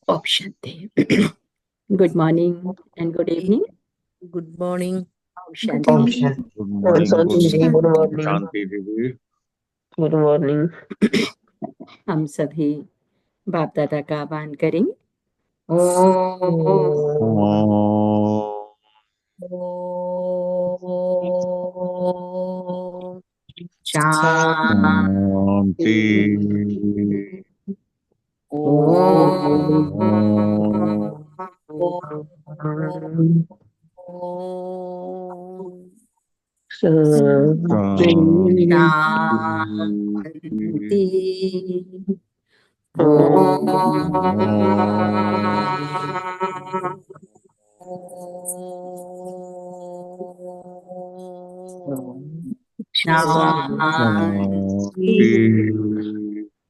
Option थे। Good morning and good evening. Good morning. Option good थे। Morning. Good कौन सा मॉर्निंग गुड दीदी? Good morning morning. शांति दीदी। Good morning. हम सभी बाप दादा का आह्वान करेंगे। ओम शांति। शांति। शांति। शांति। शांति। ओम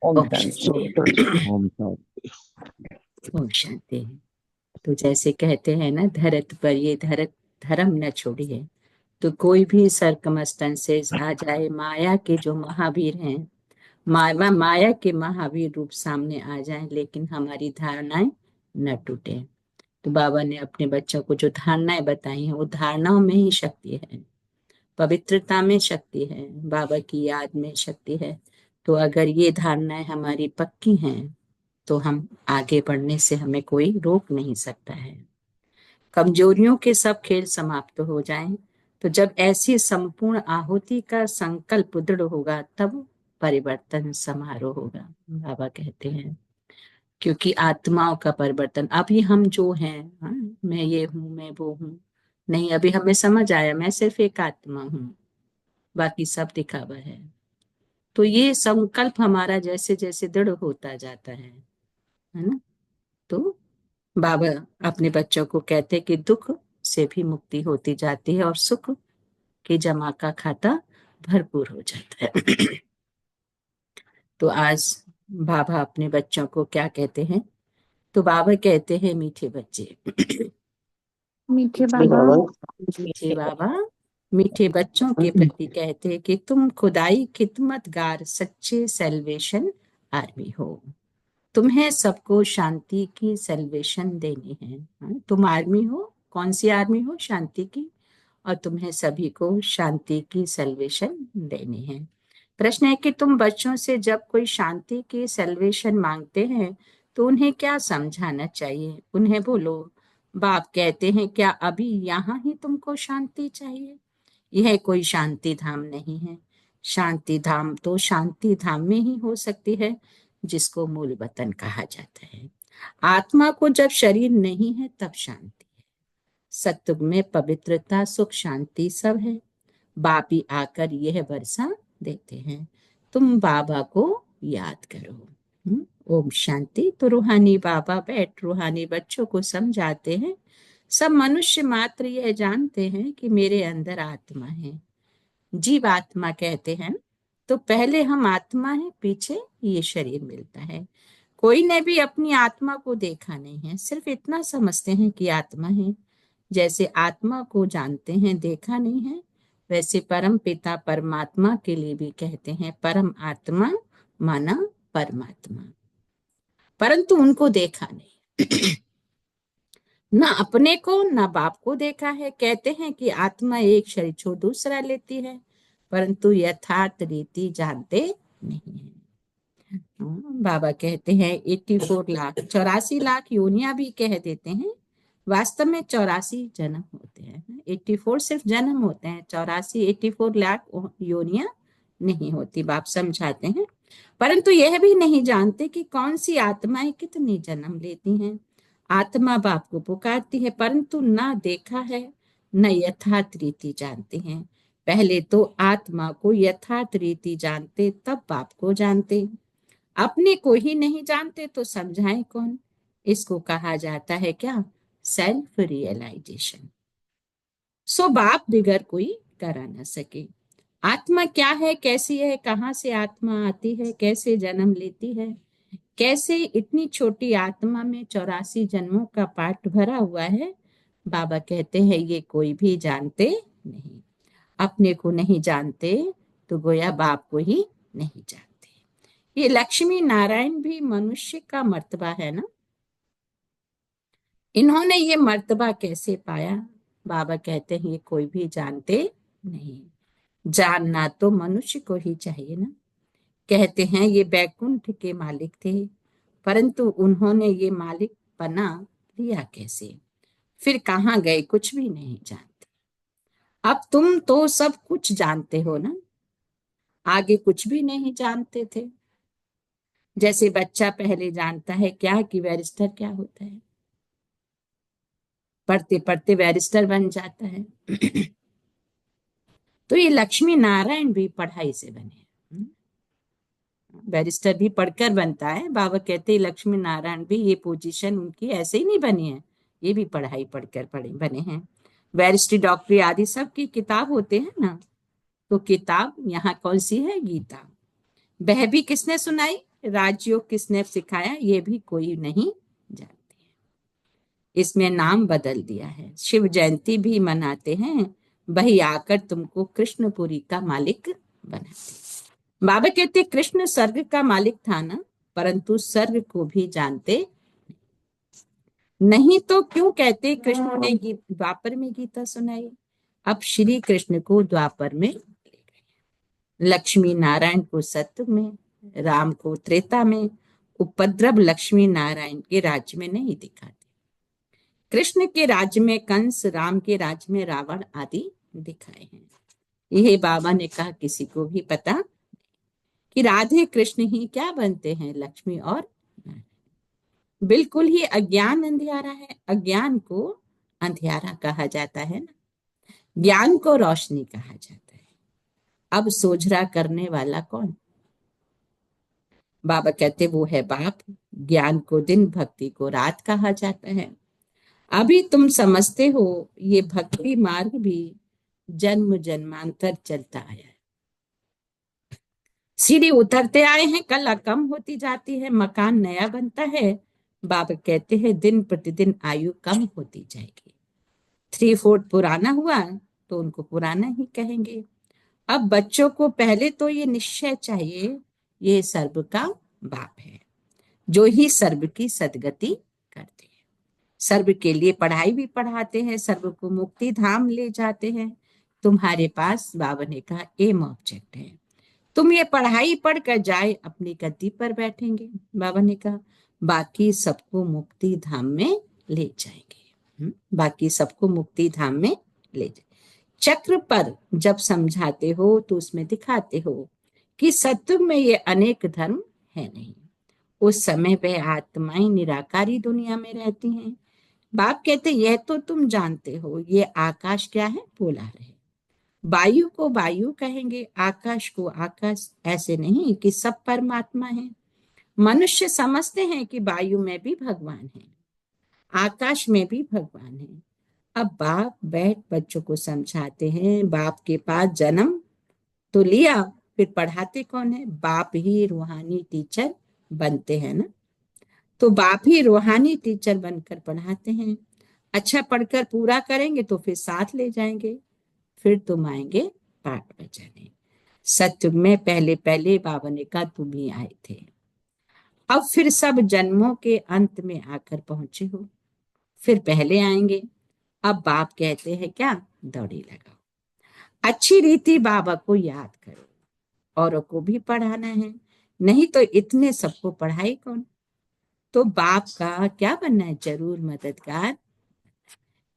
ओम शांति। शांति। ओम शांति। ओम शांति। तो जैसे कहते हैं ना, धरत पर ये धर्म न छोड़िए। तो कोई भी सरकमस्टेंसेस आ जाए, माया के जो महावीर हैं, माया के महावीर रूप सामने आ जाए, लेकिन हमारी धारणाएं न टूटे। तो बाबा ने अपने बच्चों को जो धारणाएं बताई हैं, वो धारणाओं में ही शक्ति है, पवित्रता में शक्ति है, बाबा की याद में शक्ति है। तो अगर ये धारणाएं हमारी पक्की हैं, तो हम आगे बढ़ने से हमें कोई रोक नहीं सकता है। कमजोरियों के सब खेल समाप्त हो जाएं, तो जब ऐसी संपूर्ण आहुति का संकल्प दृढ़ होगा, तब परिवर्तन समारोह होगा, बाबा कहते हैं। क्योंकि आत्माओं का परिवर्तन, अभी हम जो हैं, हाँ, मैं ये हूं, मैं वो हूं, नहीं, अभी हमें समझ आया मैं सिर्फ एक आत्मा हूं, बाकी सब दिखावा है। तो ये संकल्प हमारा जैसे जैसे दृढ़ होता जाता है ना, तो बाबा अपने बच्चों को कहते कि दुख से भी मुक्ति होती जाती है और सुख की जमा का खाता भरपूर हो जाता है। तो आज बाबा अपने बच्चों को क्या कहते हैं? तो बाबा कहते हैं, मीठे बच्चे, मीठे मीठे बाबा। बाबा। मीठे बाबा, मीठे बच्चों के प्रति कहते हैं कि तुम खुदाई खिदमतगार सच्चे सेल्वेशन आर्मी हो। तुम्हें सबको शांति की सेल्वेशन देनी है। हाँ, तुम आर्मी हो, कौन सी आर्मी हो? शांति की। और तुम्हें सभी को शांति की सेल्वेशन देनी है। प्रश्न है कि तुम बच्चों से जब कोई शांति की सेल्वेशन मांगते हैं, तो उन्हें क्या समझाना चाहिए? उन्हें बोलो, बाप कहते हैं, क्या अभी यहाँ ही तुमको शांति चाहिए? यह कोई शांति धाम नहीं है। शांति धाम तो शांति धाम में ही हो सकती है, जिसको मूल वतन कहा जाता है। आत्मा को जब शरीर नहीं है, तब शांति है। सत्युग में पवित्रता, सुख, शांति सब है। बाप ही आकर यह वर्षा देते हैं। तुम बाबा को याद करो। ओम शांति। तो रूहानी बाबा बैठ रूहानी बच्चों को समझाते हैं, सब मनुष्य मात्र यह जानते हैं कि मेरे अंदर आत्मा है, जीव आत्मा कहते हैं। तो पहले हम आत्मा है, पीछे ये शरीर मिलता है। कोई ने भी अपनी आत्मा को देखा नहीं है, सिर्फ इतना समझते हैं कि आत्मा है। जैसे आत्मा को जानते हैं, देखा नहीं है, वैसे परम पिता परमात्मा के लिए भी कहते हैं परम आत्मा माना परमात्मा, परंतु उनको देखा नहीं। ना अपने को ना बाप को देखा है। कहते हैं कि आत्मा एक शरीर छोड़ दूसरा लेती है, परंतु यथार्थ रीति जानते नहीं है। बाबा कहते हैं 84 लाख 84 लाख योनियां भी कह देते हैं, वास्तव में 84 जन्म होते हैं। 84 सिर्फ जन्म होते हैं, 84 लाख योनियां नहीं होती, बाप समझाते हैं। परंतु यह भी नहीं जानते कि कौन सी आत्माएं कितनी जन्म लेती हैं। आत्मा बाप को पुकारती है, परंतु ना देखा है न यथार्थ रीति जानते हैं। पहले तो आत्मा को यथार्थ रीति जानते, तब बाप को जानते। अपने को ही नहीं जानते तो समझाए कौन? इसको कहा जाता है क्या? Self realisation. सो बाप बिगर कोई करा न सके। आत्मा क्या है, कैसी है, कहाँ से आत्मा आती है, कैसे जन्म लेती है, कैसे इतनी छोटी आत्मा में 84 जन्मों का पाठ भरा हुआ है, बाबा कहते हैं ये कोई भी जानते नहीं। अपने को नहीं जानते तो गोया बाप को ही नहीं जानते। ये लक्ष्मी नारायण भी मनुष्य का मर्तबा है ना। इन्होंने ये मर्तबा कैसे पाया? बाबा कहते हैं ये कोई भी जानते नहीं। जानना तो मनुष्य को ही चाहिए ना। कहते हैं ये बैकुंठ के मालिक थे, परंतु उन्होंने ये मालिक बना लिया कैसे? फिर कहाँ गए कुछ भी नहीं जानते। अब तुम तो सब कुछ जानते हो ना, आगे कुछ भी नहीं जानते थे। जैसे बच्चा पहले जानता है क्या कि बैरिस्टर क्या होता है, पढ़ते पढ़ते बैरिस्टर बन जाता है। तो ये लक्ष्मी नारायण भी पढ़ाई से बने। बैरिस्टर भी पढ़कर बनता है। बाबा कहते हैं लक्ष्मी नारायण भी ये पोजीशन उनकी ऐसे ही नहीं बनी है, ये भी पढ़ाई पढ़कर पढ़े बने हैं। बैरिस्ट्री डॉक्टरी आदि सब की किताब होते हैं ना, तो किताब यहाँ कौन सी है? गीता। वह भी किसने सुनाई? राजयोग किसने सिखाया? ये भी कोई नहीं जानते। इसमें नाम बदल दिया है, शिव जयंती भी मनाते हैं, वही आकर तुमको कृष्णपुरी का मालिक बनाते। बाबा कहते कृष्ण स्वर्ग का मालिक था ना, परंतु स्वर्ग को भी जानते नहीं। तो क्यों कहते कृष्ण ने द्वापर में गीता सुनाई? अब श्री कृष्ण को द्वापर में, लक्ष्मी नारायण को सत्य में, राम को त्रेता में, उपद्रव लक्ष्मी नारायण के राज्य में नहीं दिखाते। कृष्ण के राज्य में कंस, राम के राज्य में रावण आदि दिखाए हैं। यही बाबा ने कहा किसी को भी पता कि राधे कृष्ण ही क्या बनते हैं? लक्ष्मी और नारायण। बिल्कुल ही अज्ञान अंधियारा है। अज्ञान को अंधियारा कहा जाता है ना, ज्ञान को रोशनी कहा जाता है। अब सोझरा करने वाला कौन? बाबा कहते वो है बाप। ज्ञान को दिन, भक्ति को रात कहा जाता है। अभी तुम समझते हो ये भक्ति मार्ग भी जन्म जन्मांतर चलता आया है। सीढ़ी उतरते आए हैं, कला कम होती जाती है, मकान नया बनता है। बाबा कहते हैं दिन प्रतिदिन आयु कम होती जाएगी। 3/4 पुराना हुआ तो उनको पुराना ही कहेंगे। अब बच्चों को पहले तो ये निश्चय चाहिए ये सर्व का बाप है, जो ही सर्व की सदगति करते हैं। सर्व के लिए पढ़ाई भी पढ़ाते हैं, सर्व को मुक्ति धाम ले जाते हैं। तुम्हारे पास बाबा ने कहा एम ऑब्जेक्ट है। तुम ये पढ़ाई पढ़कर जाए अपनी गद्दी पर बैठेंगे, बाबा ने कहा बाकी सबको मुक्ति धाम में ले जाएंगे। बाकी सबको मुक्ति धाम में ले जाए। चक्र पर जब समझाते हो तो उसमें दिखाते हो कि सत्युग में ये अनेक धर्म है नहीं। उस समय वह आत्माएं निराकारी दुनिया में रहती हैं। बाप कहते यह तो तुम जानते हो, ये आकाश क्या है? पोलार है। वायु को वायु कहेंगे, आकाश को आकाश। ऐसे नहीं कि सब परमात्मा है। मनुष्य समझते हैं कि वायु में भी भगवान है, आकाश में भी भगवान है। अब बाप बैठ बच्चों को समझाते हैं। बाप के पास जन्म तो लिया, फिर पढ़ाते कौन है? बाप ही रूहानी टीचर बनते हैं ना। तो बाप ही रूहानी टीचर बनकर पढ़ाते हैं। अच्छा पढ़कर पूरा करेंगे तो फिर साथ ले जाएंगे, फिर तुम आएंगे पाठ बजाने। सत्युग में पहले पहले बाबा ने कहा तुम ही आए थे, अब फिर सब जन्मों के अंत में आकर पहुंचे हो, फिर पहले आएंगे। अब बाप कहते हैं क्या? दौड़ी लगाओ, अच्छी रीति बाबा को याद करो, औरों को भी पढ़ाना है, नहीं तो इतने सबको पढ़ाई कौन? तो बाप का क्या बनना है? जरूर मददगार।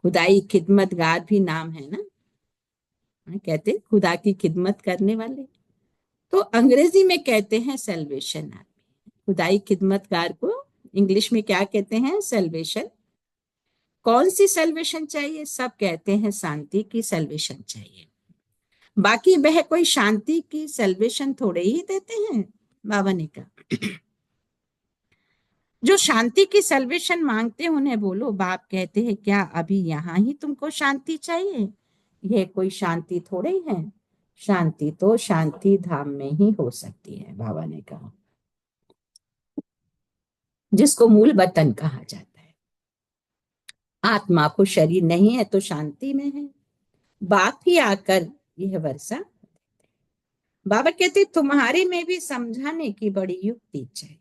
खुदाई खिदमतगार भी नाम है ना, कहते खुदा की खिदमत करने वाले। तो अंग्रेजी में कहते हैं सेल्वेशन आर्मी। खुदाई खिदमतगार को इंग्लिश में क्या कहते हैं? सेल्वेशन। कौन सी सेल्वेशन चाहिए? सब कहते हैं शांति की सेल्वेशन चाहिए। बाकी वह कोई शांति की सेल्वेशन थोड़े ही देते हैं। बाबा ने कहा जो शांति की सेल्वेशन मांगते हैं उन्हें बोलो। बाप कहते हैं क्या अभी यहाँ ही तुमको शांति चाहिए? यह कोई शांति थोड़े ही है। शांति तो शांति धाम में ही हो सकती है, बाबा ने कहा, जिसको मूल वतन कहा जाता है। आत्मा को शरीर नहीं है तो शांति में है। बाप ही आकर यह वर्षा। बाबा कहते तुम्हारे में भी समझाने की बड़ी युक्ति चाहिए।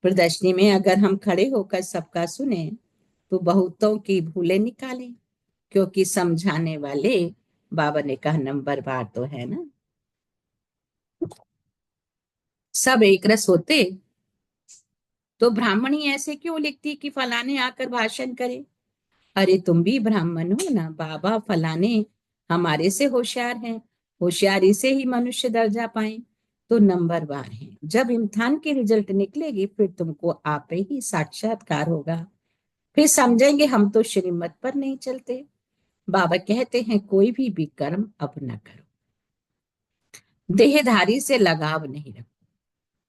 प्रदर्शनी में अगर हम खड़े होकर सबका सुने तो बहुतों की भूलें निकालें, क्योंकि समझाने वाले बाबा ने कहा नंबर बार तो है ना। सब एक रस होते तो ब्राह्मणी ऐसे क्यों लिखती कि फलाने आकर भाषण करे। अरे तुम भी ब्राह्मण हो ना, बाबा फलाने हमारे से होशियार हैं, होशियारी से ही मनुष्य दर्जा पाए, तो नंबर बार है। जब इम्तिहान की रिजल्ट निकलेगी फिर तुमको आप ही साक्षात्कार होगा, फिर समझेंगे हम तो श्रीमत पर नहीं चलते। बाबा कहते हैं कोई भी विकर्म अब न करो, देहधारी से लगाव नहीं रखो।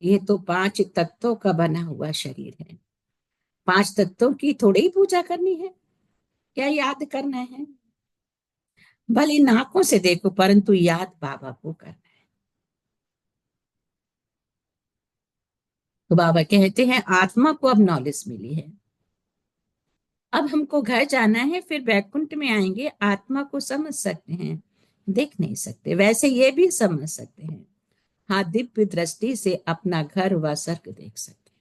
ये तो 5 तत्वों का बना हुआ शरीर है, 5 तत्वों की थोड़ी ही पूजा करनी है, क्या याद करना है। भले नाकों से देखो परंतु याद बाबा को करना है। तो बाबा कहते हैं आत्मा को अब नॉलेज मिली है, अब हमको घर जाना है, फिर वैकुंठ में आएंगे। आत्मा को समझ सकते हैं, देख नहीं सकते, वैसे ये भी समझ सकते हैं। हाँ, दिव्य दृष्टि से अपना घर व स्वर्ग देख सकते हैं।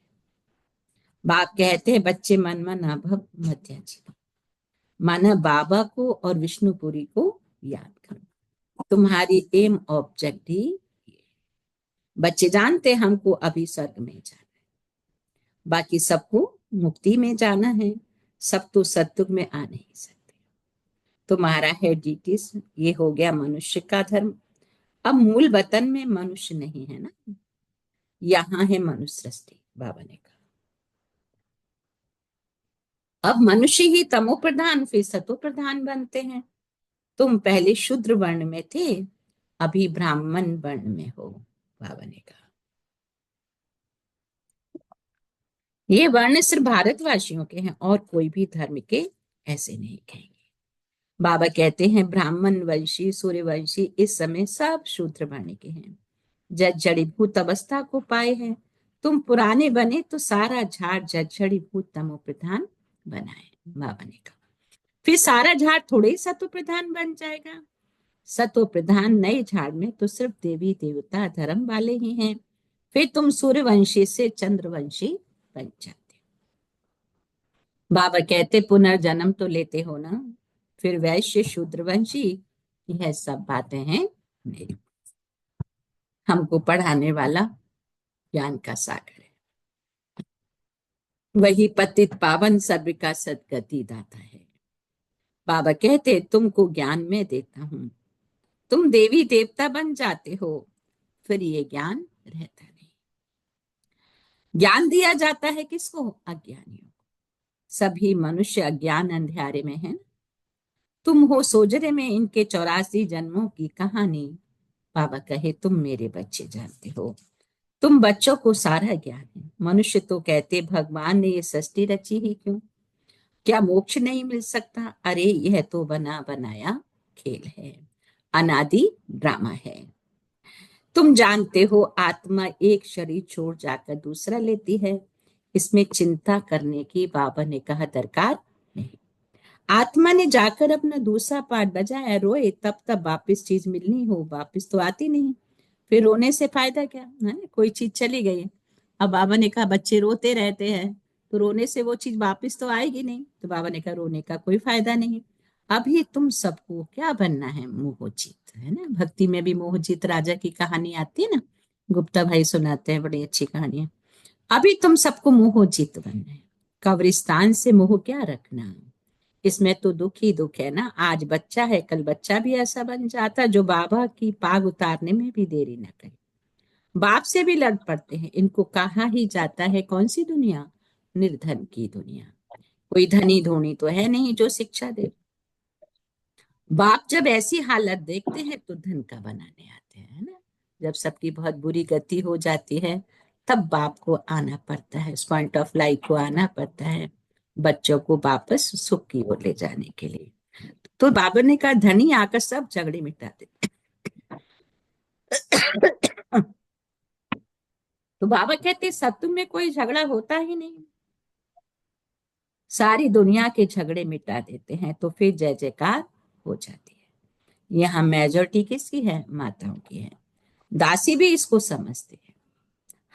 बाप कहते हैं बच्चे मन मन भव मध्य जीवन, माना बाबा को और विष्णुपुरी को याद करो, तुम्हारी एम ऑब्जेक्ट ही ये। बच्चे जानते हमको अभी स्वर्ग में जाना है, बाकी सबको मुक्ति में जाना है, सब तो सतयुग में आ नहीं सकते। तुम्हारा है ड्यूटीज, ये हो गया मनुष्य का धर्म। अब मूल वतन में मनुष्य नहीं है ना, यहाँ है मनुष्य सृष्टि। बाबा ने कहा अब मनुष्य ही तमो प्रधान फिर सतो प्रधान बनते हैं। तुम पहले शूद्र वर्ण में थे, अभी ब्राह्मण वर्ण में हो। बाबा ने कहा ये वर्ण सिर्फ भारतवासियों के हैं और कोई भी धर्म के ऐसे नहीं कहेंगे। बाबा कहते हैं ब्राह्मण वंशी सूर्यवंशी इस समय सब शूद्र वर्ण के हैं, जड़ीभूत अवस्था को पाए हैं। तुम पुराने बने तो सारा झाड़ जड़ीभूत तमो प्रधान बनाए। बाबा ने कहा फिर सारा झाड़ थोड़े ही सतो प्रधान बन जाएगा। सतो प्रधान नए झाड़ में तो सिर्फ देवी देवता धर्म वाले ही हैं। फिर तुम सूर्यवंशी से चंद्रवंशी बन जाते। बाबा कहते पुनर्जन्म तो लेते हो ना, फिर वैश्य शूद्रवंशी, यह सब बातें हैं मेरी। हमको पढ़ाने वाला ज्ञान का सागर है, वही पतित पावन सर्व का सदगति दाता है। बाबा कहते तुमको ज्ञान में देता हूं, तुम देवी देवता बन जाते हो, फिर ये ज्ञान रहता नहीं। ज्ञान दिया जाता है किसको? अज्ञानियों को। सभी मनुष्य अज्ञान अंधेरे में है। तुम हो सोजरे में इनके 84 जन्मों की कहानी। बाबा कहे तुम मेरे बच्चे जानते हो, तुम बच्चों को सारा ज्ञान है। मनुष्य तो कहते भगवान ने ये सृष्टि रची ही क्यों, क्या मोक्ष नहीं मिल सकता? अरे यह तो बना बनाया खेल है, अनादि ड्रामा है। तुम जानते हो आत्मा एक शरीर छोड़ जाकर दूसरा लेती है, इसमें चिंता करने की बाबा ने कहा दरकार नहीं। आत्मा ने जाकर अपना दूसरा पार्ट बजाया, रोए तब तब वापिस चीज मिलनी हो, वापिस तो आती नहीं, फिर रोने से फायदा क्या है ना? कोई चीज चली गई, अब बाबा ने कहा बच्चे रोते रहते हैं तो रोने से वो चीज वापिस तो आएगी नहीं, तो बाबा ने कहा रोने का कोई फायदा नहीं। अभी तुम सबको क्या बनना है? मोहजीत, है ना? भक्ति में भी मोहजीत राजा की कहानी आती है ना, गुप्ता भाई सुनाते हैं, बड़ी अच्छी कहानी है। अभी तुम सबको मोहजीत बनना है, कब्रिस्तान से मोह क्या रखना, इसमें तो दुख ही दुख है ना। आज बच्चा है कल बच्चा भी ऐसा बन जाता जो बाबा की पाग उतारने में भी देरी न करे। बाप से भी लड़ पड़ते हैं। इनको कहा ही जाता है कौन सी दुनिया? निर्धन की दुनिया। कोई धनी धोनी तो है नहीं जो शिक्षा दे। बाप जब ऐसी हालत देखते हैं तो धन का बनाने आते हैं, है ना? जब सबकी बहुत बुरी गति हो जाती है तब बाप को आना पड़ता है, पॉइंट ऑफ लाइट को आना पड़ता है, बच्चों को वापस सुख की ओर ले जाने के लिए। तो बाबा ने कहा धनी आकर सब झगड़े मिटा दे। तो बाबा कहते सत्य में कोई झगड़ा होता ही नहीं, सारी दुनिया के झगड़े मिटा देते हैं, तो फिर जय जयकार हो जाती है। यहाँ मेजोरिटी किसकी है? माताओं की है। दासी भी इसको समझते हैं।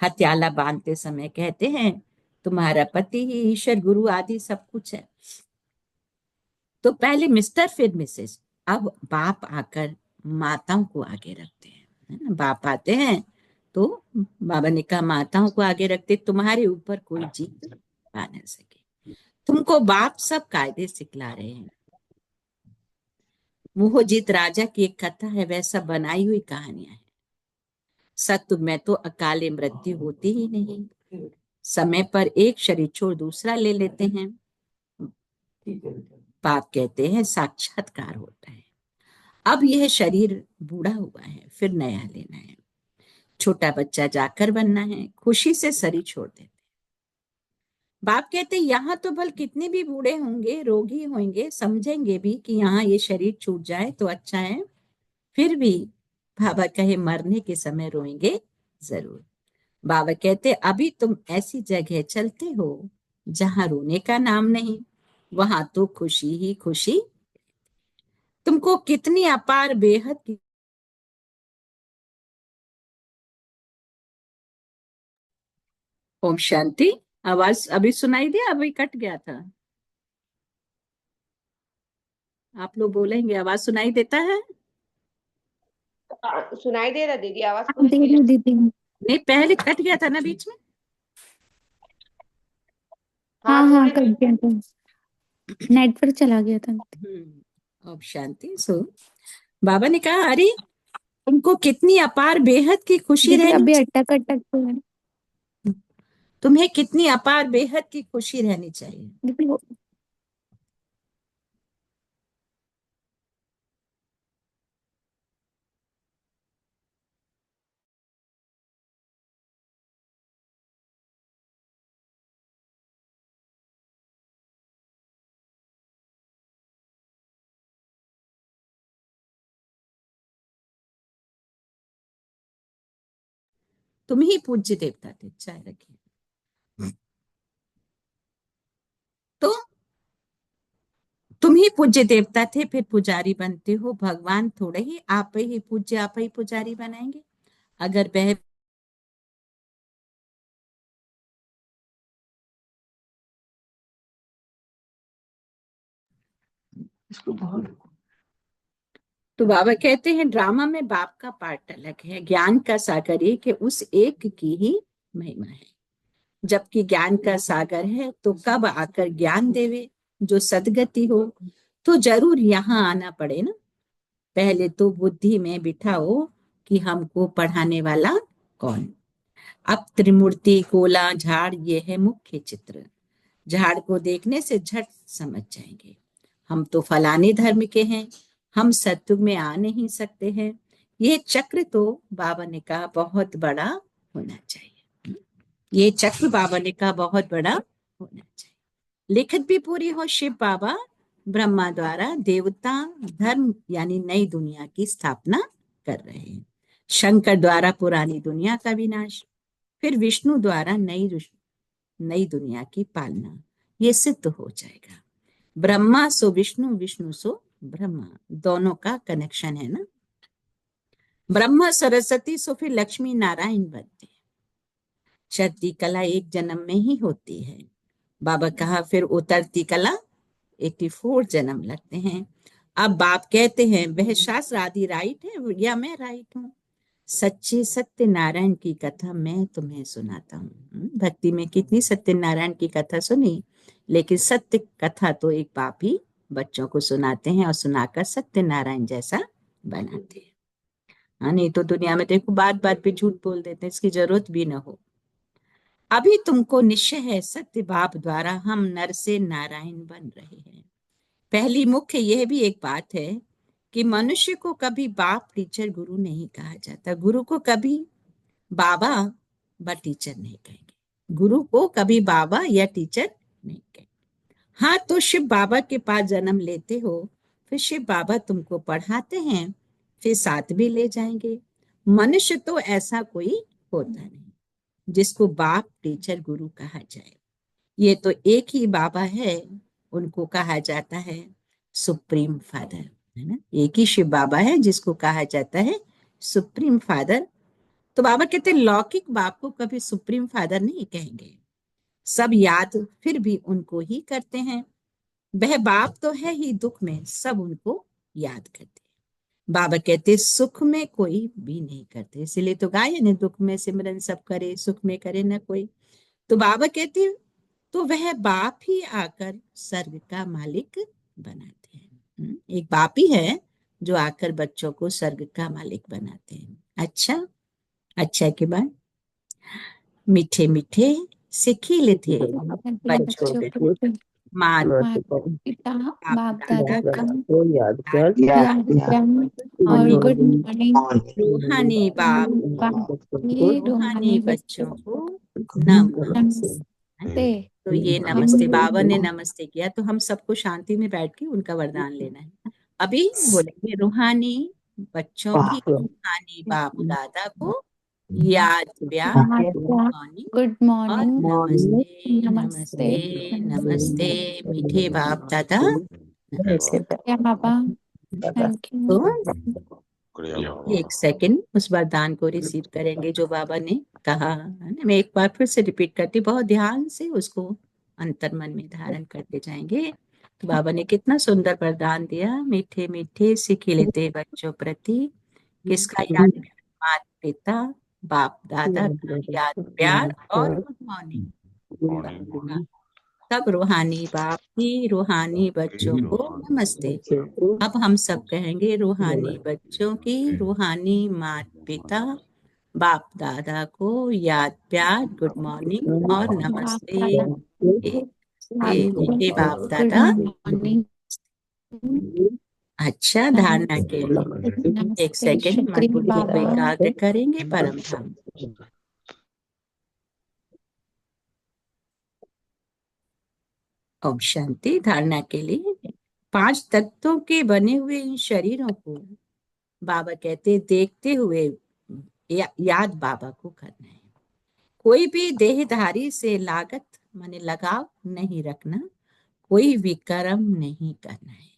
हत्याला बांधते समय कहते हैं तुम्हारा पति ही ईश्वर गुरु आदि सब कुछ है, तो पहले मिस्टर फिर मिसेस, अब बाप आकर माताओं को आगे रखते हैं, है ना। बाप आते हैं तो बाबा ने कहा माताओं को आगे रखते, तुम्हारे ऊपर कोई जीत पा न सके। तुमको बाप सब कायदे सिखला रहे हैं। मोहजीत राजा की एक कथा है, वैसा बनाई हुई कहानियां हैं। सत्य में तो अकाले मृत्यु होती ही नहीं, समय पर एक शरीर छोड़ दूसरा ले लेते हैं। बाप कहते हैं साक्षात्कार होता है। अब यह शरीर बूढ़ा हुआ है, फिर नया लेना है। छोटा बच्चा जाकर बनना है, खुशी से शरीर छोड़ देते। बाप कहते यहाँ तो भल कितने भी बूढ़े होंगे, रोगी होंगे, समझेंगे भी कि यहाँ ये शरीर छूट जाए तो अच्छा है, फिर भी बाबा कहे मरने के समय रोएंगे जरूर। बाबा कहते अभी तुम ऐसी जगह चलते हो जहां रोने का नाम नहीं, वहां तो खुशी ही खुशी। तुमको कितनी अपार बेहद की ओम शांति। आवाज अभी सुनाई दिया, अभी कट गया था। आप लोग बोलेंगे, आवाज सुनाई देता है? सुनाई दे रहा दीदी, आवाज हाँ, पूरी दे रही क्लियर। दीदी। नहीं, पहले कट गया था ना बीच में। हाँ हाँ हाँ, थोड़ी कर दिया था, नेटवर्क चला गया था। ओम शांति। सो बाबा ने कहा अरे तुमको कितनी अपार बेहद की खुशी दीदी रहनी अभी चाहिए, अटक अटक तो है तुम्हें कितनी अपार बेहद की खुशी रहनी चाहिए। दीदी। वो तुम ही पूज्य देवता थे, चाय रखिए। तो तुम ही पूज्य देवता थे, फिर पुजारी बनते हो। भगवान थोड़े ही आप ही पूज्य, आप ही पुजारी बनाएंगे। अगर वह तो बाबा कहते हैं ड्रामा में बाप का पार्ट अलग है, ज्ञान का सागर एक है, उस एक की ही महिमा है। जबकि ज्ञान का सागर है तो कब आकर ज्ञान देवे, जो सदगति हो तो जरूर यहाँ आना पड़े ना। पहले तो बुद्धि में बिठाओ कि हमको पढ़ाने वाला कौन। अब त्रिमूर्ति कोला झाड़ ये है मुख्य चित्र। झाड़ को देखने से झट समझ जाएंगे हम तो फलाने धर्म के हैं, हम सत्युग में आ नहीं सकते हैं। ये चक्र तो बाबा ने कहा बहुत बड़ा होना चाहिए। ये चक्र बाबा ने कहा बहुत बड़ा होना चाहिए। लिखित भी पूरी हो, शिव बाबा ब्रह्मा द्वारा देवता धर्म यानी नई दुनिया की स्थापना कर रहे हैं। शंकर द्वारा पुरानी दुनिया का विनाश, फिर विष्णु द्वारा नई दुनिया की पालना। ये सिद्ध हो जाएगा। ब्रह्मा सो विष्णु, विष्णु सो ब्रह्मा, दोनों का कनेक्शन है ना। ब्रह्मा सरस्वती सो फिर लक्ष्मी नारायण बनते हैं। चढ़ती कला एक जन्म में ही होती है। बाबा कहा फिर उतरती कला 84 जन्म लगते हैं। अब बाप कहते हैं वह शास्त्र आदि राइट है या मैं राइट हूँ। सच्चे सत्य नारायण की कथा मैं तुम्हें सुनाता हूँ। भक्ति में कितनी सत्य नारायण की कथा सुनी, लेकिन सत्य कथा तो एक बाप ही बच्चों को सुनाते हैं और सुनाकर सत्य नारायण जैसा बनाते हैं। हाँ, नहीं तो दुनिया में देखो बात बात पे झूठ बोल देते हैं, इसकी जरूरत भी ना हो। अभी तुमको निश्चय है सत्य बाप द्वारा हम नर से नारायण बन रहे हैं। पहली मुख्य यह भी एक बात है कि मनुष्य को कभी बाप टीचर गुरु नहीं कहा जाता। गुरु को कभी बाबा व टीचर नहीं कहेंगे। गुरु को कभी बाबा या टीचर नहीं कहेंगे। हाँ, तो शिव बाबा के पास जन्म लेते हो, फिर शिव बाबा तुमको पढ़ाते हैं, फिर साथ भी ले जाएंगे। मनुष्य तो ऐसा कोई होता नहीं जिसको बाप टीचर गुरु कहा जाए। ये तो एक ही बाबा है, उनको कहा जाता है सुप्रीम फादर, है ना। एक ही शिव बाबा है जिसको कहा जाता है सुप्रीम फादर। तो बाबा कहते हैं लौकिक बाप को कभी सुप्रीम फादर नहीं कहेंगे। सब याद फिर भी उनको ही करते हैं। वह बाप तो है ही, दुख में सब उनको याद करते। बाबा कहते सुख में कोई भी नहीं करते, इसीलिए तो गायन है, दुख में सिमरन सब करे, सुख में करे ना कोई। तो बाबा कहते तो वह बाप ही आकर स्वर्ग का मालिक बनाते हैं। एक बाप ही है जो आकर बच्चों को स्वर्ग का मालिक बनाते हैं। अच्छा, अच्छा के बाद मीठे मीठे से खिले थे बच्चों बच्चों को को माँ माता पिता बाप बाप दादा दादा का का को याद कर याद क्रम और मॉर्निंग। गुड मॉर्निंग रूहानी बाप बाप की ये रूहानी रूहानी बच्चों बच्चों को को नमस्ते। नमस्ते। तो ये नमस्ते, बाबा ने नमस्ते किया, तो हम सबको शांति में बैठ के उनका वरदान लेना है। अभी बोलेंगे रूहानी बच्चों की रूहानी बाप दादा को याद प्यार मॉर्निंग गुड और मॉर्निंग नमस्ते नमस्ते नमस्ते नमस्ते मीठे बाप दादा नमस्ते। क्या बाबा, थैंक यू। तो एक सेकंड उस वरदान को रिसीव करेंगे जो बाबा ने कहा है ना। मैं एक बार फिर से रिपीट करती, बहुत ध्यान से उसको अंतर मन में धारण करते जाएंगे। तो बाबा ने कितना सुंदर वरदान दिया, मीठे मीठे से खिलते बच्चों प्रति किसका याद, माता पिता बाप दादा का याद प्यार और गुड मॉर्निंग। तब रूहानी बाप की रूहानी बच्चों को नमस्ते। अब हम सब कहेंगे रूहानी बच्चों की रूहानी माता पिता बाप दादा को याद प्यार गुड मॉर्निंग और नमस्ते। मीठे बाप गुड दादा। मॉर्निंग। अच्छा, धारणा के लिए एक नमस्ते सेकंड मन शुक्रिया बुद्धि को बाबा। एकाग्र करेंगे। परम धाम ओम शांति। धारणा के लिए 5 तत्वों के बने हुए इन शरीरों को बाबा कहते देखते हुए याद बाबा को करना है। कोई भी देहधारी से लागत माने लगाव नहीं रखना, कोई विकर्म नहीं करना है।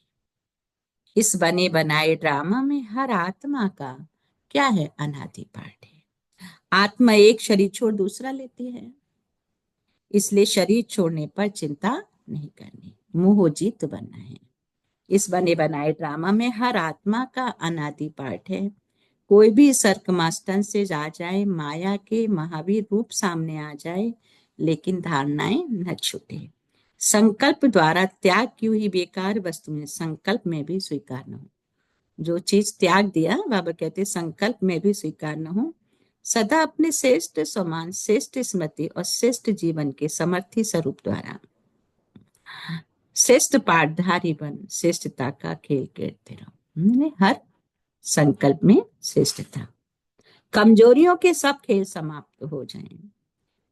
इस बने बनाए ड्रामा में हर आत्मा का क्या है, अनादि पाठ है। आत्मा एक शरीर छोड़ दूसरा लेती है, इसलिए शरीर छोड़ने पर चिंता नहीं करनी, मोह जीत बनना है। इस बने बनाए ड्रामा में हर आत्मा का अनादि पाठ है। कोई भी सर्कमास्टन से जा जाए, माया के महावीर रूप सामने आ जाए, लेकिन धारणाएं न छूटे। संकल्प द्वारा त्याग की हुई बेकार वस्तु में संकल्प में भी स्वीकार न हो। जो चीज त्याग दिया, बाबा कहते संकल्प में भी स्वीकार न हो। सदा अपने श्रेष्ठ समान, श्रेष्ठ स्मृति और श्रेष्ठ जीवन के समर्थी स्वरूप द्वारा श्रेष्ठ पाठधारी बन श्रेष्ठता का खेल खेलते रहो। हर संकल्प में श्रेष्ठता। कमजोरियों के सब खेल समाप्त हो जाएं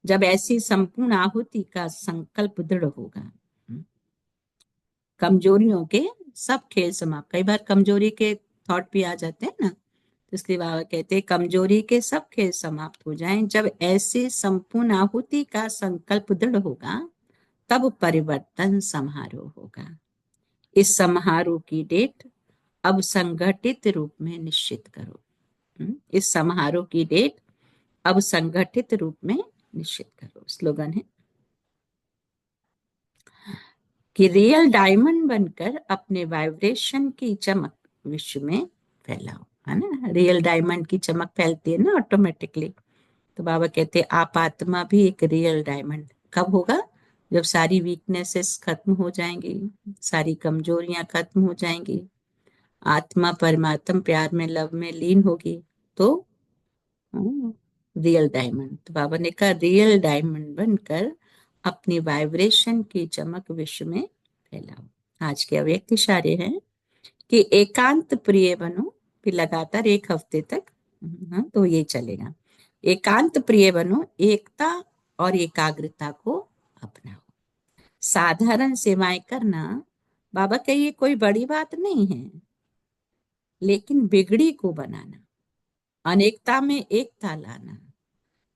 जब ऐसी संपूर्ण आहुति का संकल्प दृढ़ होगा। कमजोरियों के सब खेल समाप्त। कई बार कमजोरी के थॉट भी आ जाते हैं ना, तो इसलिए बाबा कहते हैं कमजोरी के सब खेल समाप्त हो जाएं जब ऐसे संपूर्ण आहुति का संकल्प दृढ़ होगा, तब परिवर्तन समारोह होगा। इस समारोह की डेट अब संगठित रूप में निश्चित करो। इस समारोह की डेट अब संगठित रूप में निश्चित करो। स्लोगन है कि रियल डायमंड बनकर अपने वाइब्रेशन की चमक विश्व में फैलाओ, है ना। रियल डायमंड की चमक फैलती है ना ऑटोमेटिकली। तो बाबा कहते आप आत्मा भी एक रियल डायमंड कब होगा, जब सारी वीकनेसेस खत्म हो जाएंगी, सारी कमजोरियां खत्म हो जाएंगी, आत्मा परमात्मा प्यार में लव में लीन होगी, तो रियल डायमंड। तो बाबा ने कहा रियल डायमंड बनकर अपनी वाइब्रेशन की चमक विश्व में फैलाओ। आज के अव्यक्त इशारे हैं कि एकांत प्रिय बनो। फिर लगातार 1 हफ्ते तक तो ये चलेगा। एकांत प्रिय बनो, एकता और एकाग्रता को अपनाओ। साधारण सेवाएं करना, बाबा का ये कोई बड़ी बात नहीं है, लेकिन बिगड़ी को बनाना, अनेकता में एकता लाना,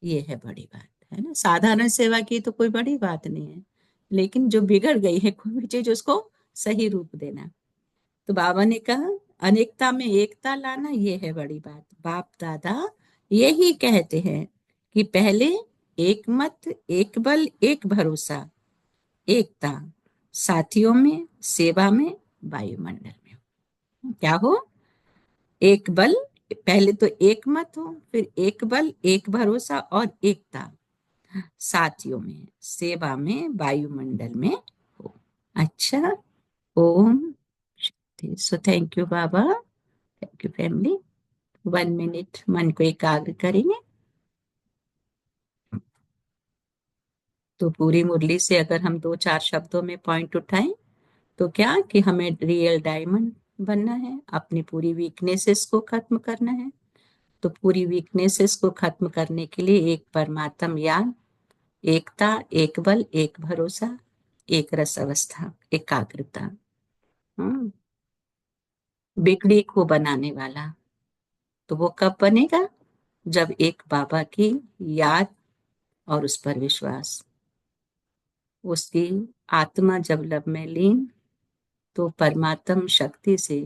ये है बड़ी बात, है ना। साधारण सेवा की तो कोई बड़ी बात नहीं है, लेकिन जो बिगड़ गई है कोई भी चीज, उसको सही रूप देना। तो बाबा ने कहा अनेकता में एकता लाना, ये है बड़ी बात। बाप दादा यही कहते हैं कि पहले एक मत, एक बल, एक भरोसा, एकता, साथियों में, सेवा में, वायुमंडल में। क्या हो? एक बल, पहले तो एक मत हो, फिर एक बल, एक भरोसा और एकता, साथियों में, सेवा में, वायुमंडल में हो। अच्छा, ओम शांति। सो थैंक यू बाबा, थैंक यू फैमिली। 1 मिनट मन को एकाग्र करेंगे। तो पूरी मुरली से अगर हम 2-4 शब्दों में पॉइंट उठाएं तो क्या कि हमें रियल डायमंड बनना है, अपनी पूरी वीकनेसेस को खत्म करना है। तो पूरी वीकनेसेस को खत्म करने के लिए एक परमात्म याद, एकता, एक बल, एक भरोसा, एक रस अवस्था, एकाग्रता। हम्म, बिगड़ी को बनाने वाला, तो वो कब बनेगा? जब एक बाबा की याद और उस पर विश्वास, उसकी आत्मा जब लब में लीन, तो परमात्म शक्ति से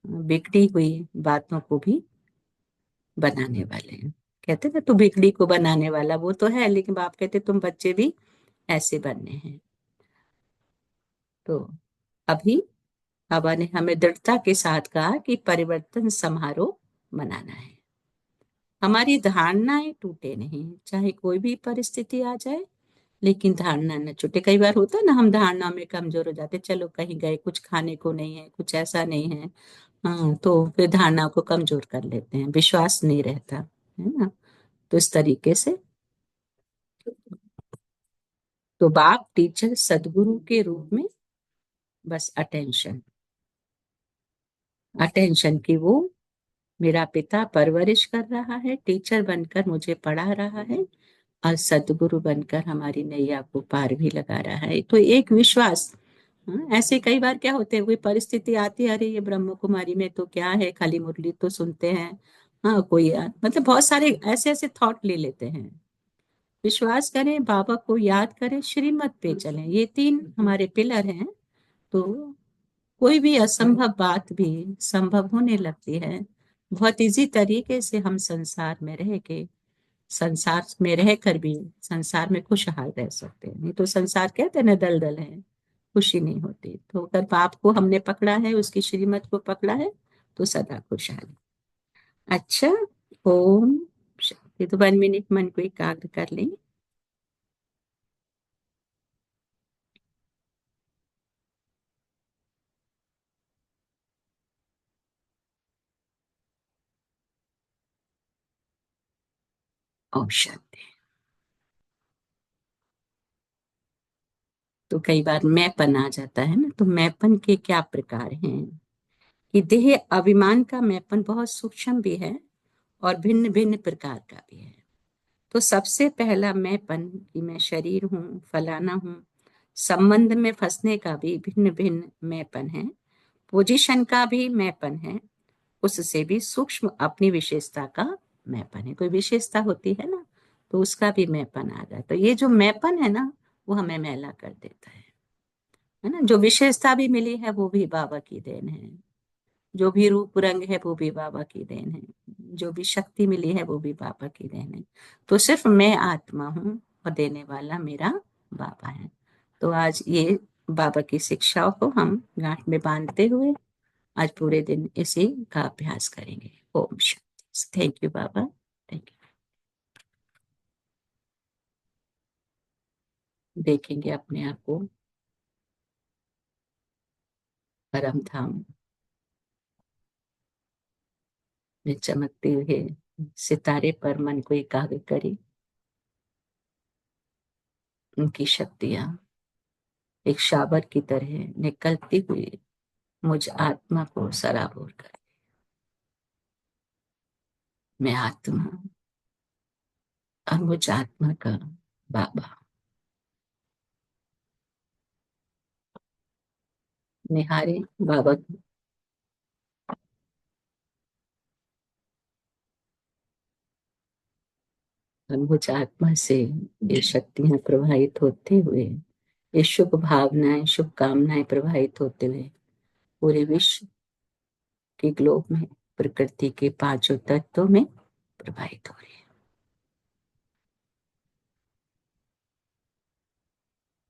बिगड़ी हुई बातों को भी बनाने वाले हैं। कहते ना, तू बिगड़ी को बनाने वाला, वो तो है, लेकिन बाप कहते तुम बच्चे भी ऐसे बनने हैं। तो अभी बाबा ने हमें दृढ़ता के साथ कहा कि परिवर्तन समारोह मनाना है। हमारी धारणाएं टूटे नहीं, चाहे कोई भी परिस्थिति आ जाए, लेकिन धारणा न छूटे। कई बार होता है ना, हम धारणा में कमजोर हो जाते, चलो कहीं गए, कुछ खाने को नहीं है, कुछ ऐसा नहीं है, हाँ, तो फिर धारणा को कमजोर कर लेते हैं, विश्वास नहीं रहता है ना। तो इस तरीके से, तो बाप टीचर सदगुरु के रूप में बस अटेंशन, अटेंशन की वो मेरा पिता परवरिश कर रहा है, टीचर बनकर मुझे पढ़ा रहा है, और सदगुरु बनकर हमारी नैया को पार भी लगा रहा है। तो एक विश्वास। हाँ, ऐसे कई बार क्या होते हैं, कोई परिस्थिति आती है, अरे ये ब्रह्म कुमारी में तो क्या है, खाली मुरली तो सुनते हैं, हाँ कोई मतलब बहुत सारे ऐसे ऐसे थॉट ले लेते हैं। विश्वास करें, बाबा को याद करें, श्रीमत पे चलें, ये 3 हमारे पिलर हैं। तो कोई भी असंभव बात भी संभव होने लगती है। बहुत इजी तरीके से हम संसार में रह के, संसार में रहकर भी संसार में खुशहाल रह सकते हैं। नहीं तो संसार कहते हैं ना, दलदल है, खुशी नहीं होती। तो अगर बाप को हमने पकड़ा है, उसकी श्रीमत को पकड़ा है, तो सदा खुशहाल। अच्छा, ओम शांति। तो 1 मिनट मन को एकाग्र कर लेंगे। ओम शांति। तो कई बार मैंपन आ जाता है ना, तो मैंपन के क्या प्रकार हैं? कि देह अभिमान का मैंपन बहुत सूक्ष्म भी है और भिन्न भिन्न प्रकार का भी है। तो सबसे पहला मैंपन कि मैं शरीर हूँ, फलाना हूँ, संबंध में फंसने का भी भिन्न भिन्न मैंपन है, पोजीशन का भी मैंपन है, उससे भी सूक्ष्म अपनी विशेषता का मैंपन है। कोई विशेषता होती है ना, तो उसका भी मैंपन आ जाए। तो ये जो मैंपन है ना, वो हमें मैला कर देता है ना। जो विशेषता भी मिली है वो भी बाबा की देन है, जो भी रूप रंग है वो भी बाबा की देन है, जो भी शक्ति मिली है वो भी बाबा की देन है। तो सिर्फ मैं आत्मा हूँ और देने वाला मेरा बाबा है। तो आज ये बाबा की शिक्षाओं को हम गांठ में बांधते हुए आज पूरे दिन इसी का अभ्यास करेंगे। ओम शांति। थैंक यू बाबा, थैंक यू। देखेंगे अपने आप को परम धाम में चमकते हुए सितारे पर मन को एकाग्र करें। उनकी शक्तियां एक शावर की तरह निकलती हुई मुझ आत्मा को सराबोर कर। मैं आत्मा और मुझ आत्मा का बाबा निहारे बाबा को। और मुझ आत्मा से ये शक्तियां प्रवाहित होते हुए, ये शुभ भावनाएं, शुभकामनाएं प्रवाहित होते हुए पूरे विश्व के ग्लोब में, प्रकृति के 5 तत्वों में प्रवाहित हो रही है।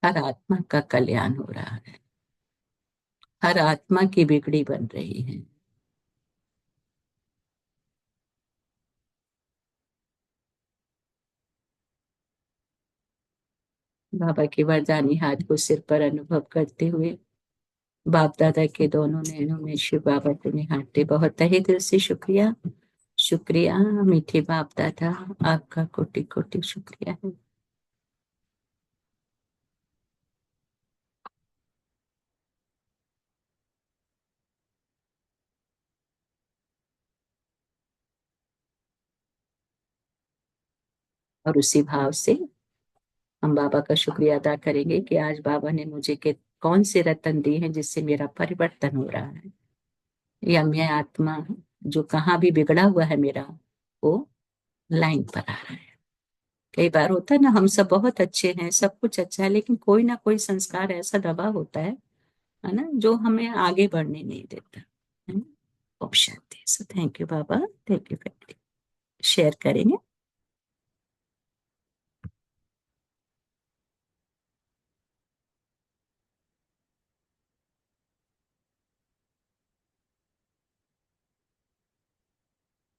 हर आत्मा का कल्याण हो रहा है, हर आत्मा की बिगड़ी बन रही है। बाबा के वरदानी हाथ को सिर पर अनुभव करते हुए बाप दादा के दोनों नैनों में शिव बाबा को निहारते बहुत तहे दिल से शुक्रिया। शुक्रिया मीठे बाप दादा, आपका कोटि कोटि शुक्रिया है। और उसी भाव से हम बाबा का शुक्रिया अदा करेंगे कि आज बाबा ने मुझे के कौन से रतन दिए हैं जिससे मेरा परिवर्तन हो रहा है, या मैं आत्मा जो कहाँ भी बिगड़ा हुआ है मेरा, वो लाइन पर आ रहा है। कई बार होता है ना, हम सब बहुत अच्छे हैं, सब कुछ अच्छा है, लेकिन कोई ना कोई संस्कार ऐसा दबा होता है ना, जो हमें आगे बढ़ने नहीं देता है ना। ओम शांति। सो थैंक यू बाबा, थैंक यू फैमिली। शेयर करेंगे।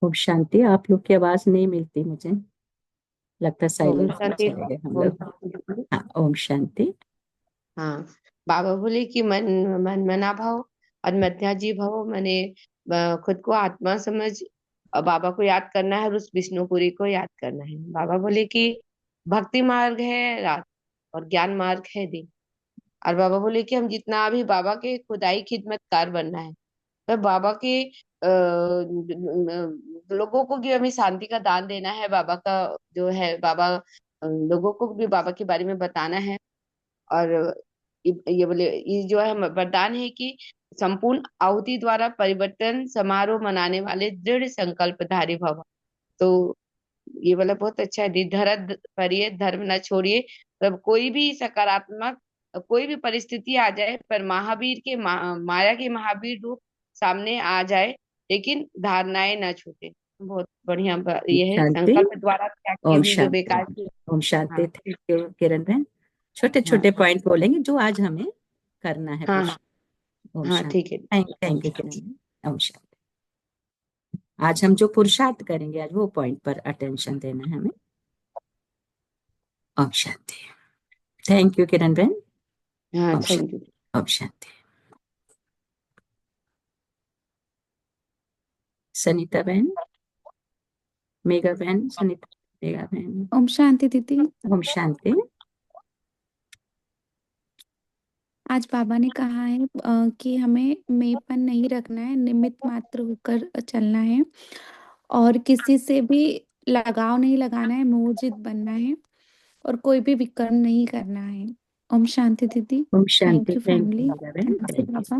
ओम शांति। आप लोग की आवाज नहीं मिलती मुझे, लगता ओम साइलेंट में शांति। चले गए हम ओम लोग। शांति। हाँ, ओम शांति। हाँ, बाबा बोले कि मन मना भाव और मध्याजी भाव, मैंने खुद को आत्मा समझ बाबा को याद करना है और उस विष्णुपुरी को याद करना है। बाबा बोले कि भक्ति मार्ग है रात और ज्ञान मार्ग है दिन। और बाबा बोले कि हम जितना भी बाबा के खुदाई खिदमतकार बनना है, तो बाबा के लोगों को भी हमें शांति का दान देना है। बाबा का जो है, बाबा लोगों को भी बाबा के बारे में बताना है। और ये बोले, ये जो है वरदान है कि संपूर्ण आहुति द्वारा परिवर्तन समारोह मनाने वाले दृढ़ संकल्पधारी भव। तो ये वाला बहुत अच्छा है। निधरद करिए, धर्म न छोड़िए। तब कोई भी सकारात्मक कोई भी परिस्थिति आ जाए, पर महावीर के माया के महावीर रूप सामने आ जाए, लेकिन धारणाएं न छूटे। बहुत बढ़िया ये है, शांति। संकल्प द्वारा त्याग की ओम हुई जो शांति। बेकार की। ओम शांति। हाँ थैंक यू किरण बहन। छोटे हाँ छोटे पॉइंट बोलेंगे जो आज हमें करना है हाँ हाँ पुरुष। ओम हाँ, शांति। ठीक है। थैंक यू किरण बहन। ओम शांति। आज हम जो पुरुषार्थ करेंगे, आज वो पॉइंट पर अटेंशन देना है हमें। ओम शांति। थैंक यू किरण बहन। हाँ, ओम थैंक यू। शांति। ओम शांति। सनीता बहन, मेगा बहन, सुनीता, मेगा बहन। ओम शांति दीदी। ओम शांति। आज बाबा ने कहा है कि हमें मेंपन नहीं रखना है, निमित्त मात्र होकर चलना है और किसी से भी लगाव नहीं लगाना है, मोहजित बनना है और कोई भी विकर्म नहीं करना है। ओम शांति दीदी। ओम शांति। Thank you thank you family, Megha बहन। थैंक यू थैंक बाबा।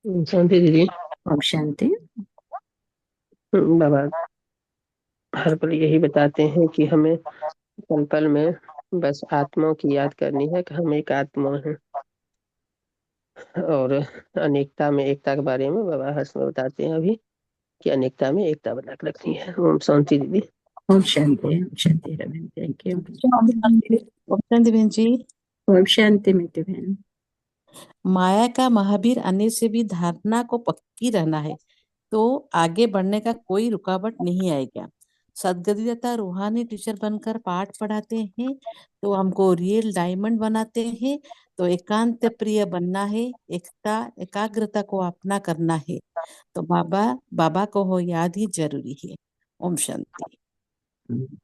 यू। शांति दीदी। ओम शांति। बाबा हर पल यही बताते हैं कि हमें पल पल में बस आत्माओं की याद करनी है कि हम एक आत्मा हैं। और अनेकता में एकता के बारे में बाबा हर्ष में बताते हैं अभी कि अनेकता में एकता बना के रखनी है। ओम शांति दीदी। ओम शांति। ओम शांति रमन। Thank you. ऑप्शन बहन जी, ओम शांति मिट्टू बहन। माया का महावीर आने से भी धारणा को पक्की रहना है, तो आगे बढ़ने का कोई रुकावट नहीं आएगा। सदगतिदाता रूहानी टीचर बनकर पाठ पढ़ाते हैं तो हमको रियल डायमंड बनाते हैं। तो एकांत प्रिय बनना है, एकता एकाग्रता को अपना करना है। तो बाबा बाबा को हो याद ही जरूरी है। ओम शांति।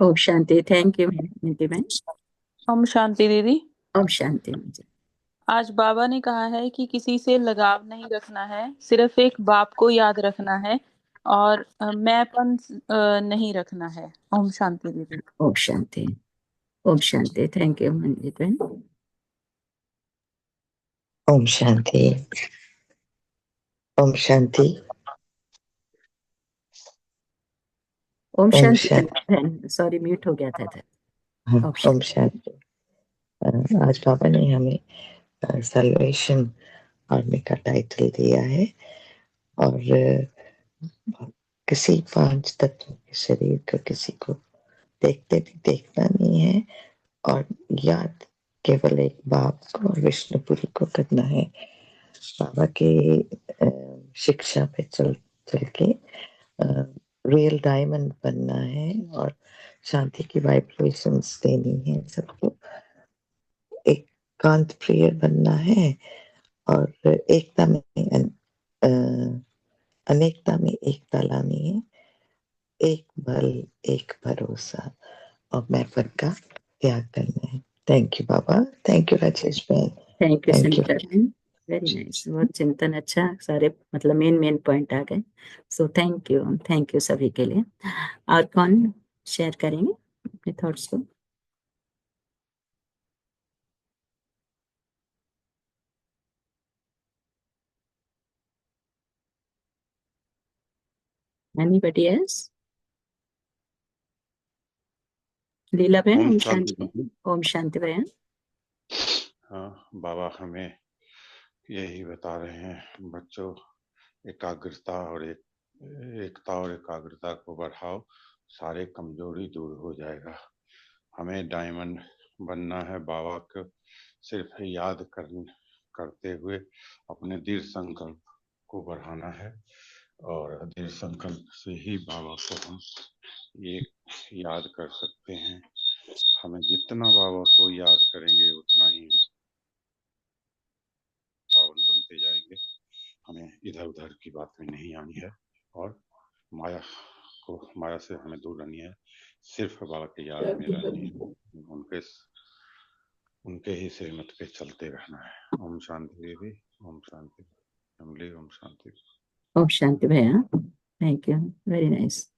ओम शांति। थैंक यू मिट्टू बहन। ओम शांति दीदी। ओम शांति मुझे। आज बाबा ने कहा है कि किसी से लगाव नहीं रखना है, सिर्फ एक बाप को याद रखना है और मैंपन नहीं रखना है। ओम शांति दीदी। ओम शांति। ओम शांति। थैंक यू मंजित बहन। ओम शांति। ओम शांति। ओम ओम शांति शांति। बहन, सॉरी म्यूट हो गया था। हाँ, ओम ओम शांति। आज बाबा ने हमें सल्वेशन आर्मी का टाइटल दिया है और किसी 5 तत्व के शरीर का किसी को देखते भी देखना नहीं है और याद केवल एक बाप को और विष्णुपुरी को करना है। बाबा के शिक्षा पे चल चल के रियल डायमंड बनना है और शांति की वाइब्रेशंस देनी है सबको। एकांत प्रिय बनना है और एकता में अनेकता में एकता लानी है। एक बल, एक भरोसा और मैपन का त्याग करना है। थैंक यू बाबा, थैंक यू राजेश भाई, thank you thank you. Sunita बहन, वेरी नाइस। बहुत चिंतन अच्छा, सारे मतलब मेन पॉइंट आ गए। सो थैंक यू सभी के लिए। और कौन शेयर करेंगे अपने थॉट्स को? Anybody else? लीला बहन, ओम ओम शांति शांति। बहन। ओम शांति बहन। हाँ, बाबा हमें यही बता रहे हैं, बच्चों एकाग्रता और एकता और एकाग्रता को बढ़ाओ, सारे कमजोरी दूर हो जाएगा। हमें डायमंड बनना है, बाबा को सिर्फ याद करते हुए अपने दृढ़ संकल्प को बढ़ाना है और दृढ़ संकल्प से ही बाबा को हम ये याद कर सकते हैं। हमें जितना बाबा को याद करेंगे उतना ही पावन बनते जाएंगे। हमें इधर उधर की बात में नहीं आनी है और माया से हमें दूर रहनी है, सिर्फ बाबा की याद में रहनी है, उनके ही श्रीमत पे चलते रहना है। ओम शांति देवी, ओम शांति फैमिली, ओम शांति। ओम शांति भैया, thank you, very nice.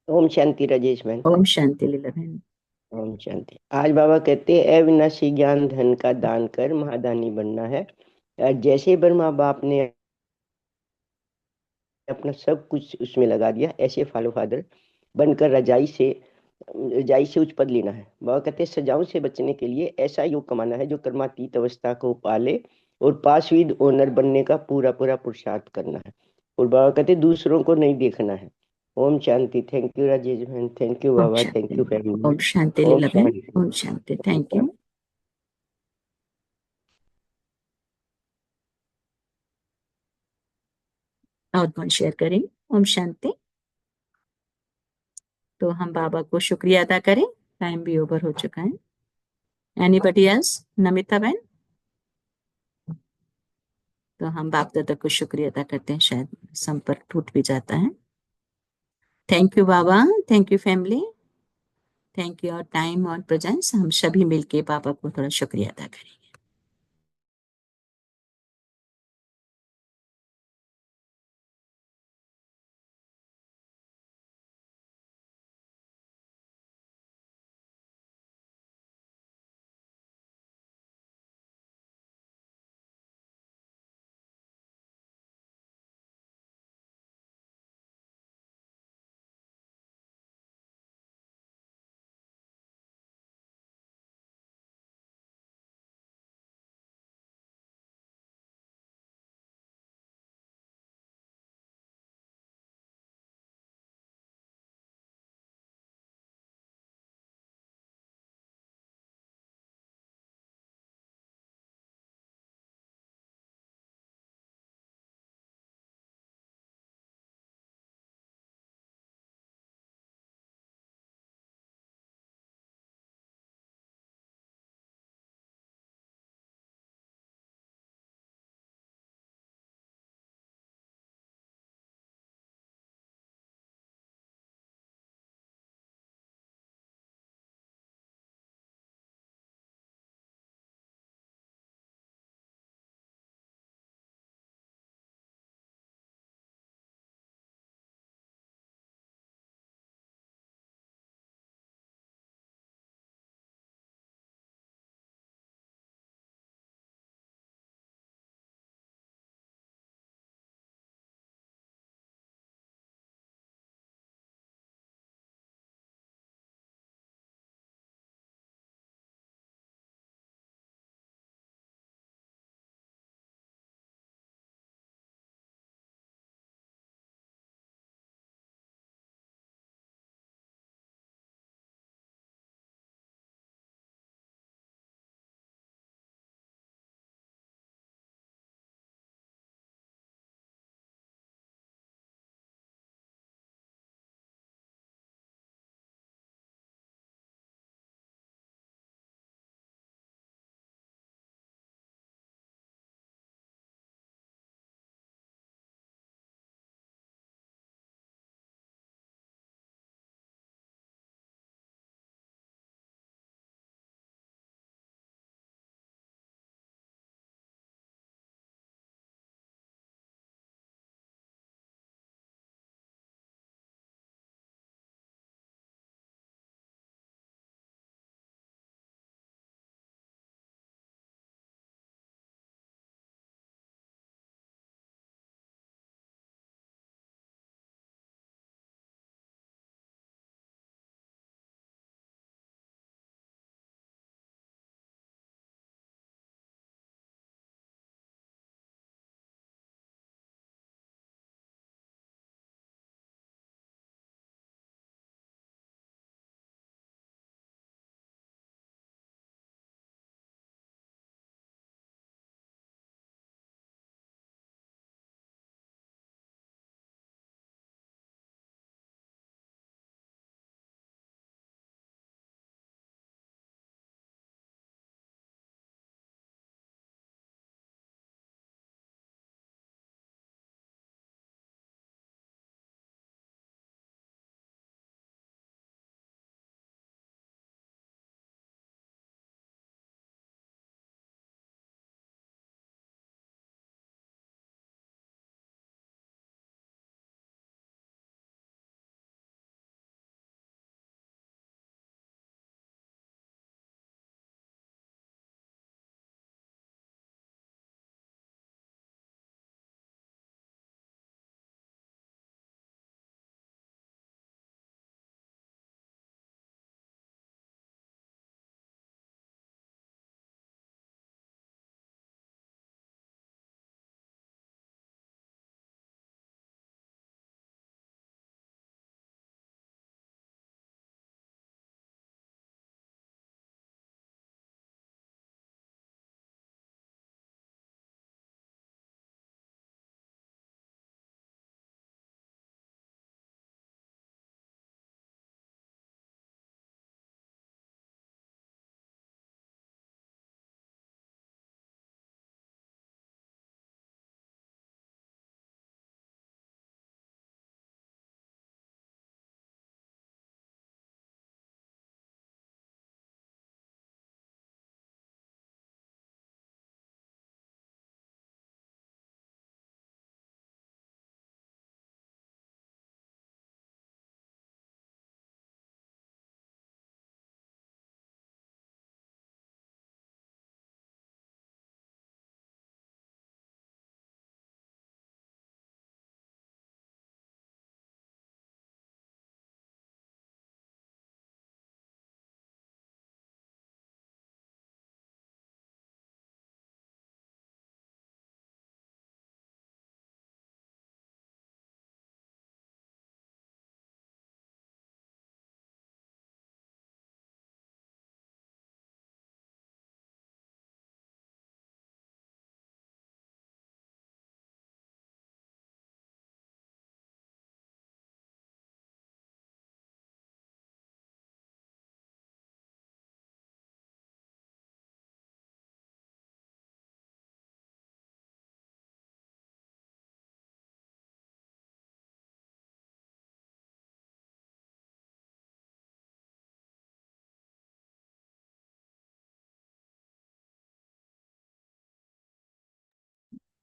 Om Shanti Rajesh बहन। ओम शांति लीला बहन। ओम शांति। आज बाबा कहते हैं अविनाशी ज्ञान धन का दान कर महादानी बनना है। जैसे ब्रह्मा बाप ने अपना सब कुछ उसमें लगा दिया, ऐसे फॉलो फादर बनकर रजाई से उच्च पद लेना है। बाबा कहते हैं सजाओं से बचने के लिए ऐसा योग कमाना है जो कर्मातीत अवस्था को पाले और पासविद ओनर बनने का पूरा पूरा पुरुषार्थ करना है। और बाबा कहते हैं दूसरों को नहीं देखना है। ओम शांति। थैंक यू राजेश बहन, थैंक यू ओम बाबा, थैंक शांति। You family. ओम शांति ओम लीला बहन। शांति। ओम शांति, थैंक यू। और कौन शेयर करें? ओम शांति। तो हम बाबा को शुक्रिया अदा करें, टाइम भी ओवर हो चुका है। Anybody else? नमिता बहन। तो हम बाप दादा को शुक्रिया अदा करते हैं, शायद संपर्क टूट भी जाता है। थैंक यू बाबा, thank you family, thank you और टाइम और प्रेजेंस। हम सभी मिलके बाबा को थोड़ा शुक्रिया अदा करें।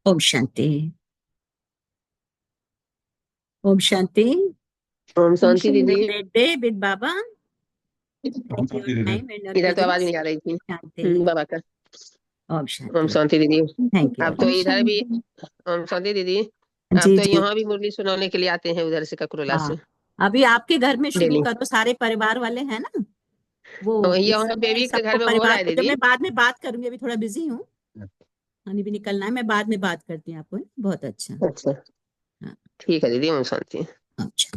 ओम शांति। ओम शांति। ओम शांति दीदी। Great day with Baba. Om Thank you शांति दीदी। time and your इधर तो आवाज presence. नहीं आ रही थी शांति। बाबा का। ओम ओम शांति। शांति दीदी। Thank you. आप तो इधर भी ओम शांति दीदी। आप जी तो जी। यहाँ भी मुरली सुनाने के लिए आते हैं उधर से ककरोला से हाँ, अभी आपके घर में शुरू डेली। करो, सारे परिवार वाले हैं ना, वो इस यहाँ समय बेबी के घर सबको में हो रहा परिवार है को, जब दीदी। मैं बाद में बात करूंगी, अभी थोड़ा बिजी हूँ, हनी भी निकलना है, मैं बाद में बात करती हूँ आपको। बहुत अच्छा। अच्छा हाँ, ठीक है दीदी। ओम शांति। अच्छा।